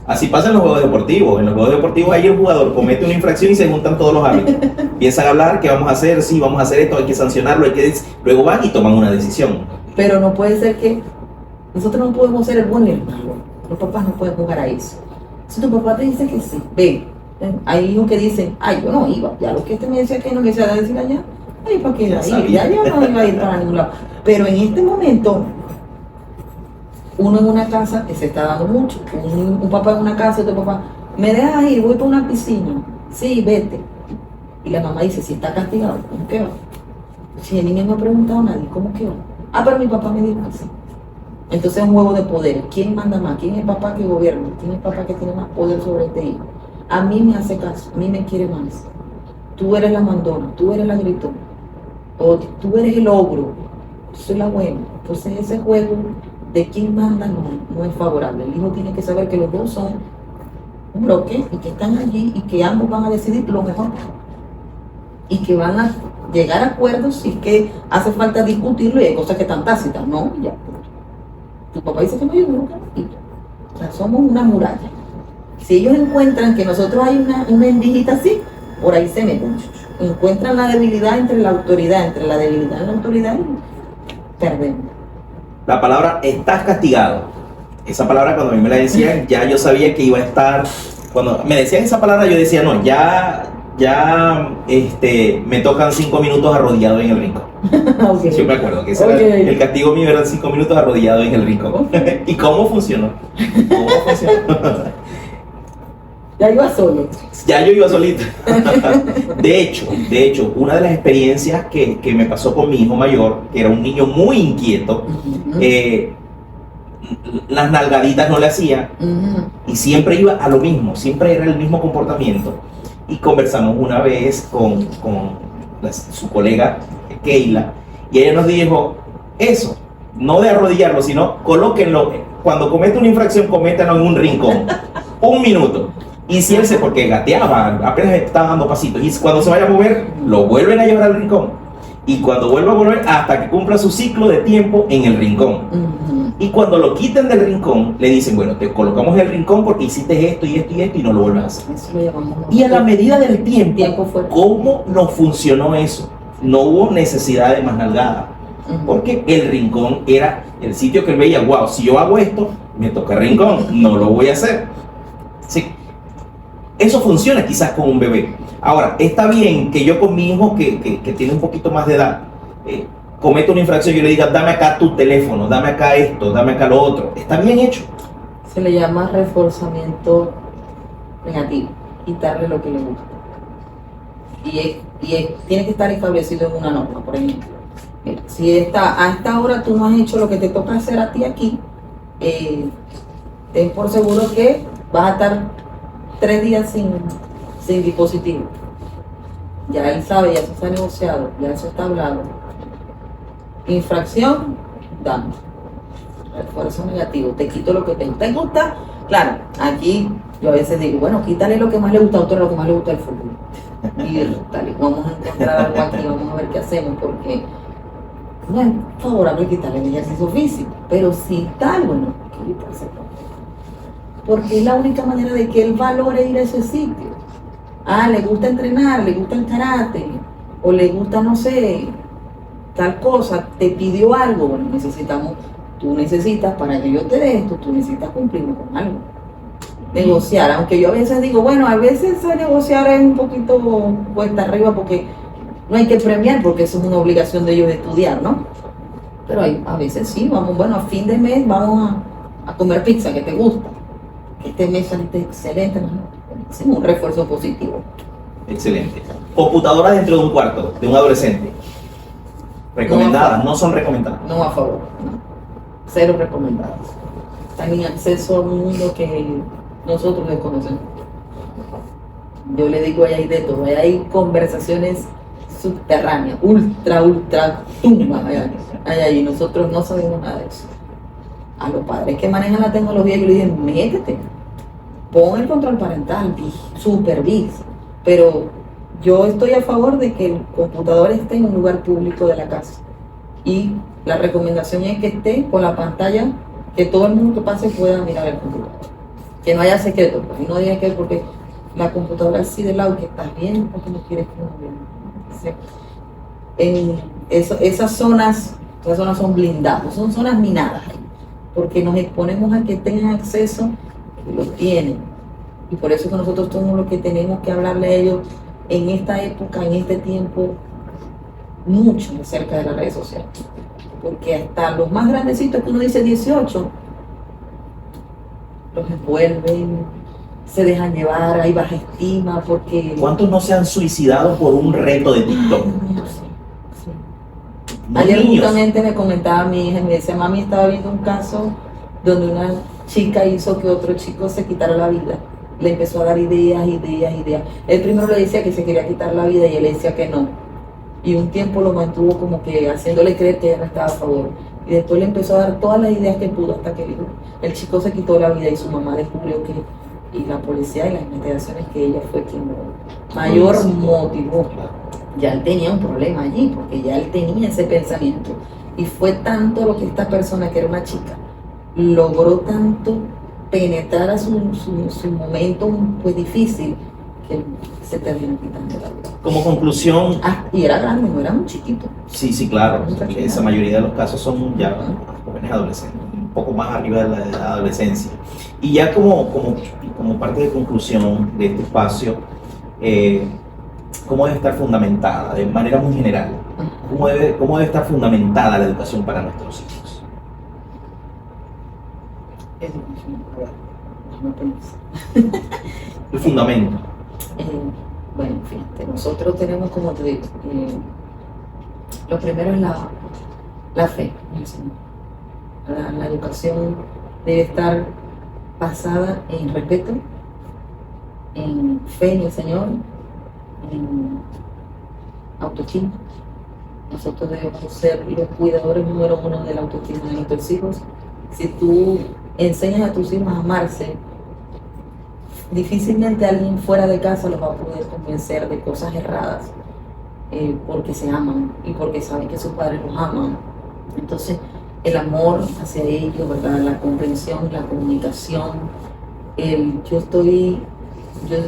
Así pasa en los juegos deportivos. En los juegos deportivos ahí el jugador comete una infracción y se juntan todos los árbitros. Empiezan a hablar, ¿qué vamos a hacer? Sí, vamos a hacer esto, hay que sancionarlo, luego van y toman una decisión. Pero no puede ser que nosotros no podemos ser el buen hermano. Los papás no pueden jugar a eso. Si tu papá te dice que sí, ve. Hay hijos que dicen, yo no iba, ya lo que me decía que no me decía decir allá, ¿para qué ya yo no iba a ir para ningún lado. Pero en este momento, uno en una casa que se está dando mucho, un papá en una casa, otro papá, me dejas ir, voy para una piscina, sí, vete. Y la mamá dice, si está castigado, ¿cómo que va? Si el niño no ha preguntado a nadie, ¿cómo que va? Pero mi papá me dijo así. Entonces es un juego de poder. ¿Quién manda más? ¿Quién es el papá que gobierna? ¿Quién es el papá que tiene más poder sobre este hijo? A mí me hace caso, a mí me quiere más. Tú eres la mandona, tú eres la gritona, o tú eres el ogro, yo soy la buena. Entonces ese juego de quién manda no es favorable. El hijo tiene que saber que los dos son un bloque y que están allí y que ambos van a decidir lo mejor y que van a llegar a acuerdos, y que hace falta discutirlo y hay cosas que están tácitas, no, ya. Tu papá dice que no, yo nunca. O sea, somos una muralla. Si ellos encuentran que nosotros hay una endijita así, por ahí se meten. Encuentran la debilidad entre la autoridad, entre la debilidad y la autoridad, y perdemos. La palabra estás castigado. Esa palabra cuando a mí me la decían, ya yo sabía que iba a estar. Cuando me decían esa palabra, yo decía, no, ya me tocan 5 minutos arrodillado en el rincón. Okay. Yo me acuerdo que ese era el castigo mío, eran 5 minutos arrodillado en el rincón. Okay. ¿Y cómo funcionó? Ya iba solo. Ya yo iba solito. De hecho, una de las experiencias que me pasó con mi hijo mayor, que era un niño muy inquieto, las nalgaditas no le hacía, y siempre iba a lo mismo, siempre era el mismo comportamiento. Y conversamos una vez con su colega Keila, y ella nos dijo, eso, no de arrodillarlo, sino colóquenlo, cuando cometa una infracción, cométanlo en un rincón, 1 minuto. Y si él porque gateaba, apenas estaba dando pasitos, y cuando se vaya a mover, lo vuelven a llevar al rincón. Y cuando vuelva a volver, hasta que cumpla su ciclo de tiempo en el rincón. Y cuando lo quiten del rincón, le dicen, bueno, te colocamos en el rincón porque hiciste esto y esto y esto y no lo vuelves a hacer. Eso lo llamamos. Y a la medida del tiempo ¿cómo nos funcionó eso? No hubo necesidad de más nalgada. Porque el rincón era el sitio que él veía, wow, si yo hago esto, me toca el rincón, no lo voy a hacer. Sí. Eso funciona quizás con un bebé. Ahora, está bien que yo con mi hijo que tiene un poquito más de edad, cometa una infracción y yo le diga, dame acá tu teléfono, dame acá esto, dame acá lo otro. Está bien hecho. Se le llama reforzamiento negativo, quitarle lo que le gusta. Tiene que estar establecido en una norma, por ejemplo. Si a esta hora tú no has hecho lo que te toca hacer a ti aquí, ten por seguro que vas a estar 3 días sin dispositivo. Ya él sabe, ya eso está negociado, ya eso está hablado. Infracción, dame. Refuerzo negativo, te quito lo que te gusta. Claro, aquí yo a veces digo, bueno, quítale lo que más le gusta a otro, lo que más le gusta el fútbol. Y tal, vamos a encontrar algo aquí, vamos a ver qué hacemos, porque no es favorable quitarle el ejercicio físico, pero si tal, bueno, hay que quitarse todo. Porque es la única manera de que él valore ir a ese sitio. Le gusta entrenar, le gusta el karate, o le gusta, no sé, tal cosa, te pidió algo, bueno, tú necesitas, para que yo te dé esto, tú necesitas cumplir con algo. Negociar, aunque yo a veces digo, bueno, a veces negociar es un poquito cuesta arriba porque no hay que premiar porque eso es una obligación de ellos de estudiar, ¿no? Pero a veces sí, vamos, bueno, a fin de mes vamos a comer pizza que te gusta. Este mes saliste excelente, ¿no? Es un refuerzo positivo. Excelente. Computadoras dentro de un cuarto de un adolescente. Recomendadas, no son recomendadas. No a favor, no. Cero recomendadas. Están en acceso a un mundo que nosotros desconocemos. Yo le digo, ahí hay de todo, hay conversaciones subterráneas, ultra tumbas, y nosotros no sabemos nada de eso. A los padres que manejan la tecnología, yo le dije, métete, pon el control parental, supervisa, pero yo estoy a favor de que el computador esté en un lugar público de la casa, y la recomendación es que esté con la pantalla, que todo el mundo que pase pueda mirar el computador, que no haya secreto, pues, y no diga que porque la computadora así de lado que estás viendo porque no quieres que uno vea. Esas zonas son blindadas, son zonas minadas, porque nos exponemos a que tengan acceso, que lo tienen, y por eso que nosotros somos los que tenemos que hablarle a ellos en esta época, en este tiempo, mucho acerca de las redes sociales, porque hasta los más grandecitos que uno dice 18 los envuelven, se dejan llevar, hay baja estima, porque... ¿Cuántos no se han suicidado por un reto de TikTok? Sí. Ayer justamente me comentaba mi hija, me decía, mami, estaba viendo un caso donde una chica hizo que otro chico se quitara la vida. Le empezó a dar ideas. Él primero le decía que se quería quitar la vida y él le decía que no. Y un tiempo lo mantuvo como que haciéndole creer que ella no estaba a favor. Y después le empezó a dar todas las ideas que pudo hasta que el chico se quitó la vida y su mamá descubrió que, y la policía y las investigaciones, que ella fue quien lo mayor motivó. Ya él tenía un problema allí, porque ya él tenía ese pensamiento. Y fue tanto lo que esta persona, que era una chica, logró tanto penetrar a su momento pues difícil, que se terminó quitando la vida. Como conclusión... Y era grande, no era muy chiquito. Sí, claro. Esa mayoría de los casos son ya jóvenes adolescentes, un poco más arriba de la edad de adolescencia. Y ya como parte de conclusión de este espacio, ¿cómo debe estar fundamentada, de manera muy general, cómo debe estar fundamentada la educación para nuestros hijos? El fundamento. Bueno, fíjate, nosotros tenemos, como te digo, lo primero es la fe en el Señor. La educación debe estar basada en respeto, en fe en el Señor, en autoestima. Nosotros debemos ser los cuidadores número 1 de la autoestima de nuestros hijos. Si tú enseñas a tus hijos a amarse, difícilmente alguien fuera de casa los va a poder convencer de cosas erradas, porque se aman y porque saben que sus padres los aman. Entonces, el amor hacia ellos, ¿verdad? La comprensión, la comunicación.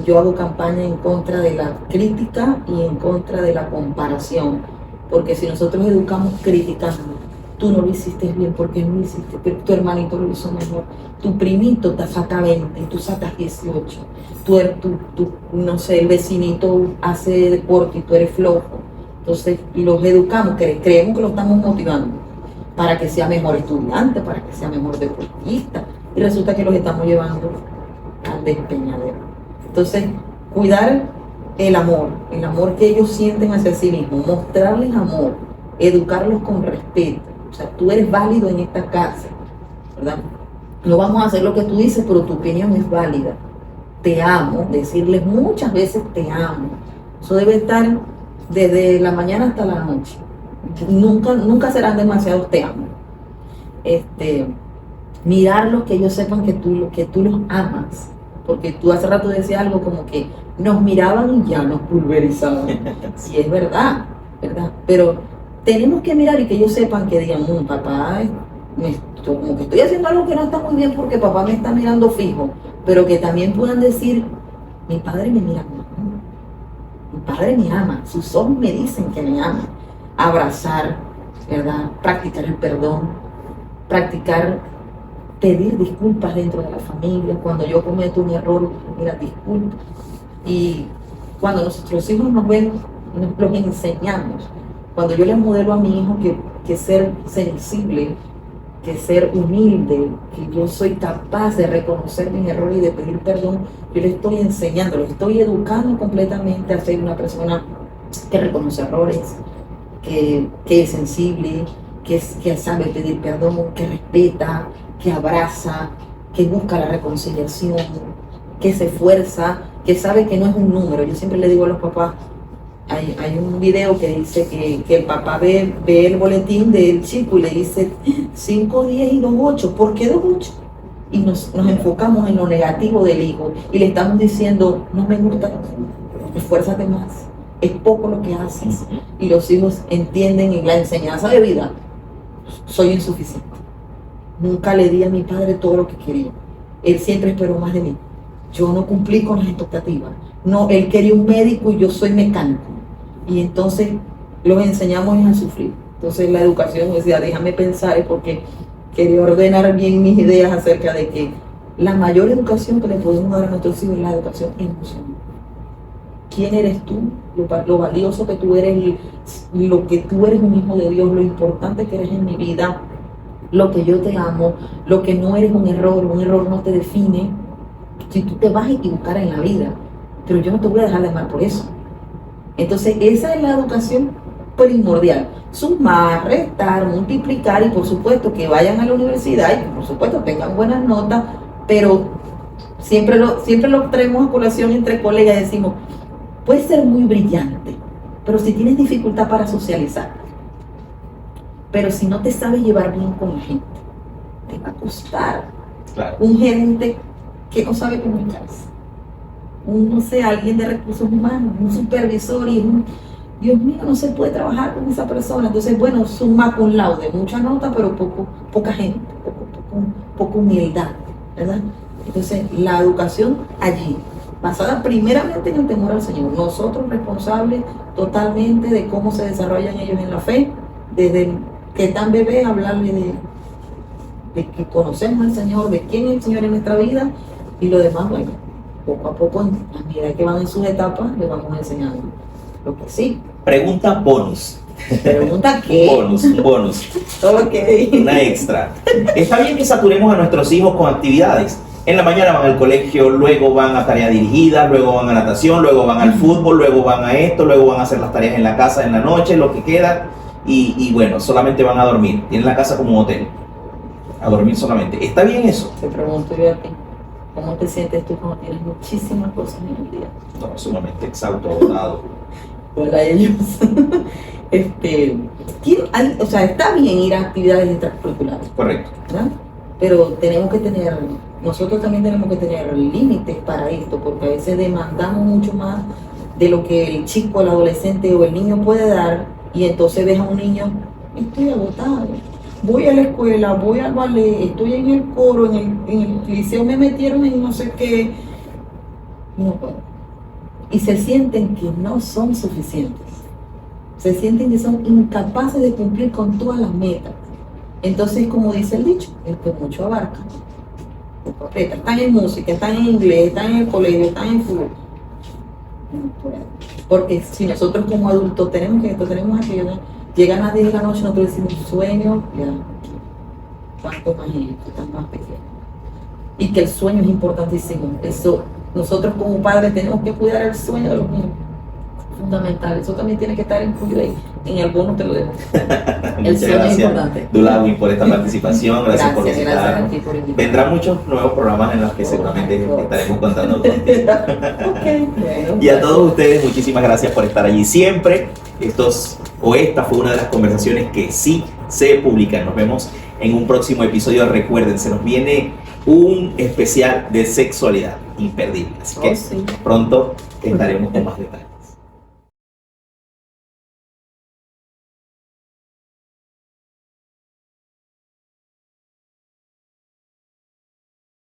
Yo hago campaña en contra de la crítica y en contra de la comparación. Porque si nosotros educamos criticando, tú no lo hiciste bien porque no lo hiciste, pero tu hermanito lo hizo mejor, tu primito te saca 20 y tú sacas 18, no sé, el vecinito hace deporte y tú eres flojo. Entonces los educamos, creemos que lo estamos motivando para que sea mejor estudiante, para que sea mejor deportista, y resulta que los estamos llevando al despeñadero. Entonces, cuidar el amor que ellos sienten hacia sí mismos, mostrarles amor, educarlos con respeto. O sea, tú eres válido en esta casa, ¿verdad? No vamos a hacer lo que tú dices, pero tu opinión es válida. Te amo, decirles muchas veces te amo. Eso debe estar desde la mañana hasta la noche. Nunca serán demasiados te amo. Mirarlos, que ellos sepan que tú los amas. Porque tú hace rato decías algo como que nos miraban y ya nos pulverizaban. Sí, es verdad, ¿verdad? Pero tenemos que mirar y que ellos sepan que digan, papá, como que estoy haciendo algo que no está muy bien porque papá me está mirando fijo. Pero que también puedan decir, mi padre me mira como amor. Mi padre me ama, sus ojos me dicen que me ama. Abrazar, ¿verdad? Practicar el perdón, practicar pedir disculpas dentro de la familia. Cuando yo cometo un error, mira, disculpa. Y cuando nuestros hijos nos ven, los enseñamos. Cuando yo les modelo a mi hijo que ser sensible, que ser humilde, que yo soy capaz de reconocer mis errores y de pedir perdón, yo le estoy enseñando, le estoy educando completamente a ser una persona que reconoce errores, que es sensible, que sabe pedir perdón, que respeta, que abraza, que busca la reconciliación, que se esfuerza, que sabe que no es un número. Yo siempre le digo a los papás, hay un video que dice que el papá ve el boletín del chico y le dice 5, 10 y 2, 8. ¿Por qué 2, 8? Y nos enfocamos en lo negativo del hijo y le estamos diciendo, no me gusta, esfuérzate más, es poco lo que haces. Y los hijos entienden en la enseñanza de vida, soy insuficiente. Nunca le di a mi padre todo lo que quería. Él siempre esperó más de mí. Yo no cumplí con las expectativas. No, él quería un médico y yo soy mecánico. Y entonces los enseñamos a sufrir. Entonces la educación decía, déjame pensar, porque quería ordenar bien mis ideas acerca de que la mayor educación que le podemos dar a nuestros hijos es la educación emocional. ¿Quién eres tú? Lo valioso que tú eres, lo que tú eres un hijo de Dios, lo importante que eres en mi vida, lo que yo te amo, lo que no eres un error no te define. Si tú te vas a equivocar en la vida, pero yo no te voy a dejar de amar por eso. Entonces esa es la educación primordial: sumar, restar, multiplicar, y por supuesto que vayan a la universidad y que por supuesto tengan buenas notas, pero siempre lo traemos a colación entre colegas y decimos, puedes ser muy brillante, pero si tienes dificultad para socializar, pero si no te sabes llevar bien con la gente, te va a costar. Claro. Un gerente que no sabe comunicarse, alguien de recursos humanos, un supervisor, y Dios mío, no se puede trabajar con esa persona. Entonces, bueno, suma cum laude, mucha nota, pero poca gente, poca humildad, ¿verdad? Entonces, la educación allí, basada primeramente en el temor al Señor. Nosotros responsables totalmente de cómo se desarrollan ellos en la fe, desde que están bebés, hablarle de que conocemos al Señor, de quién es el Señor en nuestra vida, y lo demás, bueno, poco a poco, a medida que van en sus etapas, les vamos enseñando lo que sí. Pregunta bonus. ¿Pregunta qué? Un bonus. Okay. Una extra. Está bien que saturemos a nuestros hijos con actividades. En la mañana van al colegio, luego van a tareas dirigidas, luego van a natación, luego van al fútbol, luego van a esto, luego van a hacer las tareas en la casa en la noche, lo que queda, y bueno, solamente van a dormir. Tienen la casa como un hotel. A dormir solamente. ¿Está bien eso? Te pregunto yo a ti, ¿cómo te sientes tú cuando tienes muchísimas cosas en el día? No, sumamente exhausto, agotado. Para ellos. Está bien ir a actividades extracurriculares. Correcto. ¿Verdad? Pero nosotros también tenemos que tener límites para esto, porque a veces demandamos mucho más de lo que el chico, el adolescente o el niño puede dar, y entonces ves a un niño, estoy agotado, voy a la escuela, voy al ballet, estoy en el coro, en el liceo me metieron en no sé qué, no puedo. Y se sienten que no son suficientes. se sienten que son incapaces de cumplir con todas las metas. Entonces, como dice el dicho, el que mucho abarca. Están en música, están en inglés, están en el colegio, están en fútbol. Porque si nosotros como adultos tenemos aquello, ¿no? Llegan a las 10 de la noche, nosotros decimos sueño, ya, cuánto más gente, están más pequeños. Y que el sueño es importantísimo. Eso, nosotros como padres tenemos que cuidar el sueño de los niños. Fundamental, eso también tiene que estar incluido ahí. En algunos te lo dejo. El sueño es importante. Dulawi, por esta participación, gracias por visitarnos. A ti por invitarme. Vendrán muchos nuevos programas en los que seguramente estaremos contando contigo. Okay, bueno, Y a todos ustedes, muchísimas gracias por estar allí siempre. Esta fue una de las conversaciones que sí se publican. Nos vemos en un próximo episodio. Recuerden, se nos viene un especial de sexualidad imperdible. Así que sí. pronto estaremos con más detalles.